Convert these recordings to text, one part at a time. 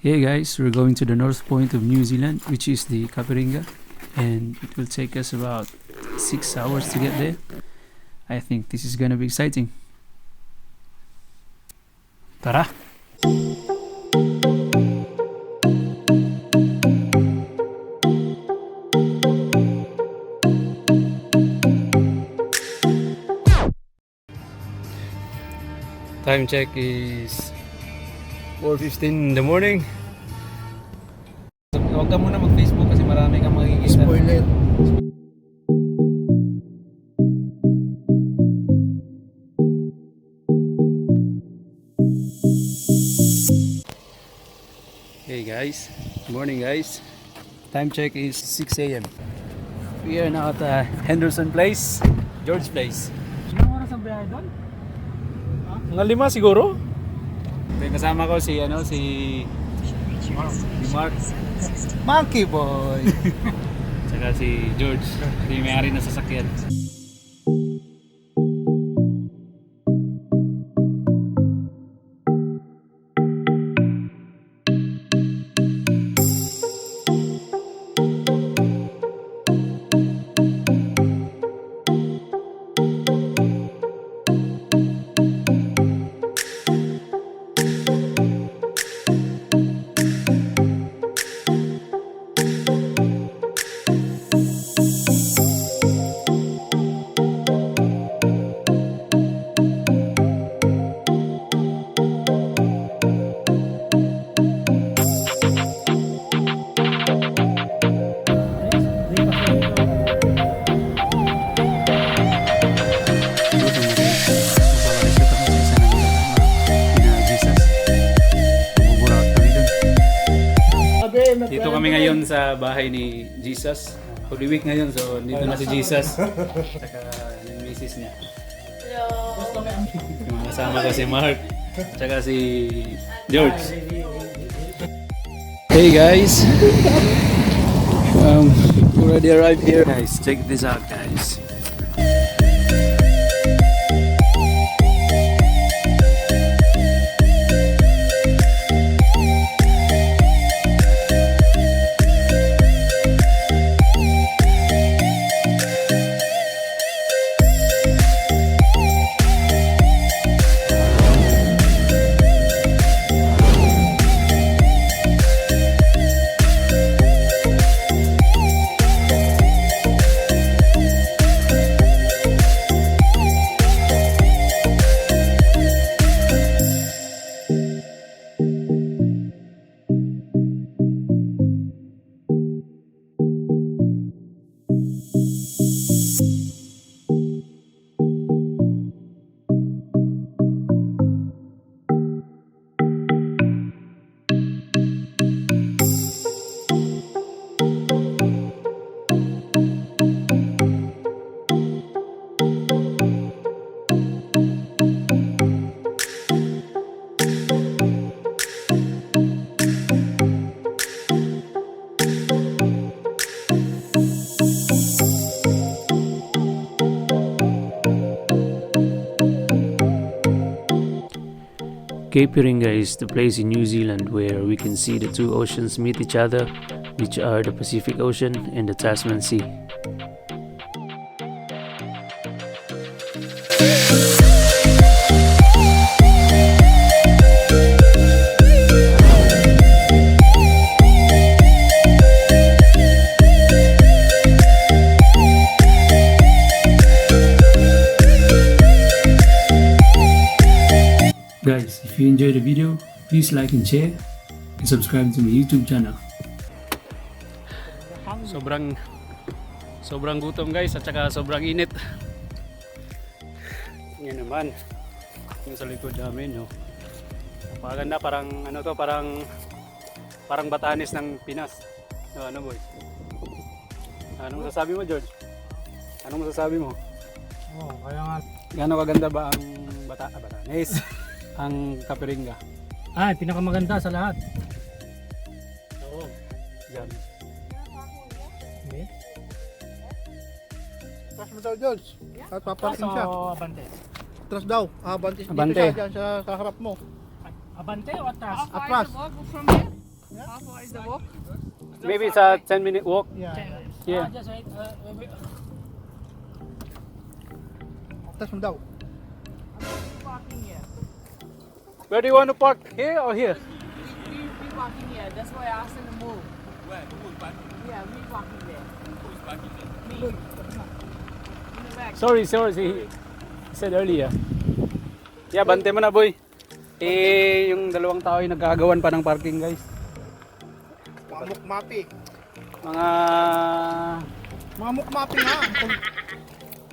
Hey guys, we're going to the north point of New Zealand, which is the Reinga, and it will take us about 6 hours to get there. I think this is gonna be exciting. Tara! Time check is 4:15 in the morning. Huwag ka muna mag-Facebook kasi marami kang makikita. Spoiler. Hey guys, good morning guys. Time check is 6 a.m. We are now at Henderson Place, George Place. Anong oras ang biyahe doon? Mga 5 siguro. Kasama ko si Mark. Monkey boy. Tsaka si George, si may-ari na sasakyan. Dito kami ngayon sa bahay ni Jesus. Holy Week ngayon, so dito na si Jesus. Saka yung misis niya. Yung kasama ko si Mark. Saka si George. Hey guys! Already arrived here. Guys, check this out guys. Cape Reinga is the place in New Zealand where we can see the two oceans meet each other, which are the Pacific Ocean and the Tasman Sea. Guys, if you enjoyed the video, please like and share and subscribe to my YouTube channel. Sobrang gutom guys at saka sobrang init. Yan naman yung sa likod namin, no. Napakaganda, parang ano to, parang Batanes ng Pinas. No, ano boy? Anong masasabi mo, George? Anong masasabi mo? Oh, kaya nga. Gaano kaganda ba ang Batanes? Ang Reinga. Pinakamaganda sa lahat. Oo. Yan. Okay. Trust mo daw, George. At paparking siya. Abante? Trust daw. Abante. Abante. Dito siya dyan sa harap mo. Abante o atras? Atras. From here? How far is the walk? Maybe it's a 10-minute walk. Yeah. Yeah. Just wait. Tras mo daw. Walking here. Where do you want to park? Here or here? We walking here. That's why I asked him to move. Where? Who is backing? Yeah, we walking there. Who is backing there? Me. In the back. Sorry. He said earlier. Yeah, bante mo na, boy. Eh, yung dalawang tao yung nagkagawan pa ng parking, guys. Mga mukmapi. Mga... Mga mukmapi nga.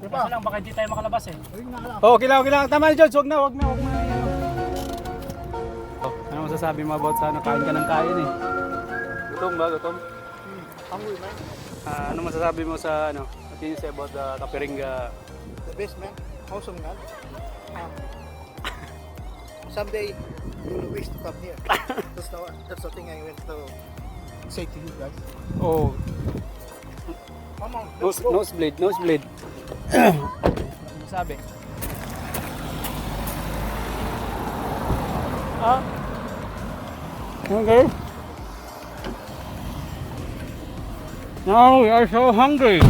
Diba? Kasi lang, baka hindi tayo makalabas eh. Ayun nga lang. Oh, okay lang. Tama na, George. Wag na. Oh, ano masasabi mo about sa ano? Kain ka ng kain eh. Gutom ba? Gutom? Hungry man. Ano masasabi mo sa ano? What can you say about the Kapiringa? The best man. Awesome man. Someday you will wish to come here. That's the thing I want to say to you guys. Oh, Come on, let's go. nosebleed. Sabi. Okay. Now we are so hungry.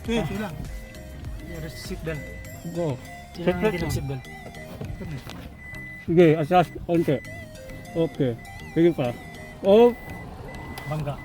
Okay, so. Sige lang. There's seatbelt. Go. Sino ang hindi nag-seatbelt? Sige, adjust onte. Okay. Sige pa. Oh, Bangga.